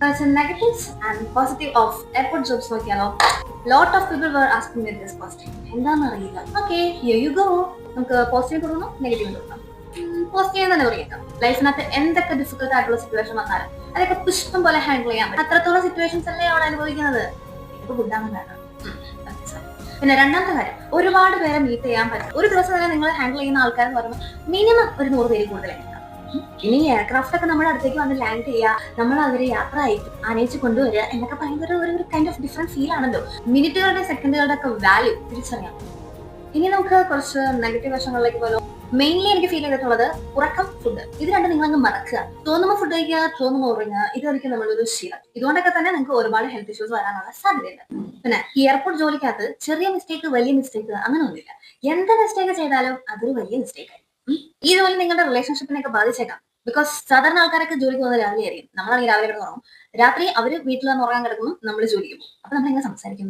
Negatives and positive of airport jobs നോക്കിയാലോ. Lot of people were asking me this question. എന്താണെന്ന് അറിയില്ല. Okay, here you go. നമുക്ക് positive തുടങ്ങാം, negative തുടങ്ങാം. Positive തന്നെ തുടങ്ങിയേക്കാം. ലൈഫിനകത്ത് എന്തൊക്കെ ഡിഫിക്കൽട്ട് ആയിട്ടുള്ള സിറ്റുവേഷൻ വന്നാലും അതൊക്കെ പുഷ്പം പോലെ ഹാൻഡിൽ ചെയ്യാൻ പറ്റും. അത്രത്തോളം സിറ്റുവേഷൻസ് അല്ലേ അവിടെ അനുഭവിക്കുന്നത്. ഇത് ബുദ്ധാണെന്നാണ്. പിന്നെ രണ്ടാമത്തെ കാര്യം, ഒരുപാട് പേരെ മീറ്റ് ചെയ്യാൻ പറ്റും. ഒരു ദിവസം തന്നെ നിങ്ങൾ ഹാൻഡിൽ ചെയ്യുന്ന ആൾക്കാരെന്ന് പറയുമ്പോൾ മിനിമം ഒരു 100 പേര് കൂടുതലായിരിക്കും. ഇനി എയർക്രാഫ്റ്റ് ഒക്കെ നമ്മുടെ അടുത്തേക്ക് വന്ന് ലാൻഡ് ചെയ്യുക, നമ്മൾ അവരെ യാത്ര അയച്ച് കൊണ്ടുവരിക എന്നൊക്കെ പറയുന്ന ഒരു കൈൻഡ് ഓഫ് ഡിഫറെന്റ് ഫീൽ ആണല്ലോ. മിനിറ്റുകളുടെ സെക്കൻഡുകളുടെ ഒക്കെ വാല്യൂ തിരിച്ചറിയാം. ഇനി നമുക്ക് കുറച്ച് നെഗറ്റീവ് വശങ്ങളിലേക്ക് പോലും. മെയിൻലി എനിക്ക് ഫീൽ ചെയ്തിട്ടുള്ളത് ഉറക്കം, ഫുഡ്. ഇത് രണ്ടും നിങ്ങളങ്ങ് മറക്കുക. തോന്നുമ്പോൾ ഫുഡ് കഴിക്കുക, തോന്നുമ്പോൾ ഉറങ്ങുക. ഇതായിരിക്കും നമ്മളൊരു ശീലം. ഇതുകൊണ്ടൊക്കെ തന്നെ നിങ്ങൾക്ക് ഒരുപാട് ഹെൽത്ത് ഇഷ്യൂസ് വരാനുള്ള സാധ്യതയുണ്ട്. പിന്നെ ഈ എയർപോർട്ട് ജോലിക്കകത്ത് ചെറിയ മിസ്റ്റേക്ക്, വലിയ മിസ്റ്റേക്ക് അങ്ങനെ ഒന്നുമില്ല. എന്ത് മിസ്റ്റേക്ക് ചെയ്താലും അതൊരു വലിയ മിസ്റ്റേക്ക് ആയിരിക്കും. ഈ ജോലി നിങ്ങളുടെ റിലേഷൻഷിപ്പിനെയൊക്കെ ബാധിച്ചേക്കാം. ബിക്കോസ് സാധാരണ ആൾക്കാരൊക്കെ ജോലിക്ക് പോകുന്നത് രാവിലെ ആയിരിക്കും. നമ്മളാണെങ്കിൽ രാവിലെ കിടന്ന് ഉറങ്ങും. രാത്രി അവര് വീട്ടിൽ വന്ന് ഉറങ്ങാൻ കിടക്കുന്നു, നമ്മൾ ജോലിക്ക് പോകും. അപ്പൊ നമ്മൾ എങ്ങനെ സംസാരിക്കും?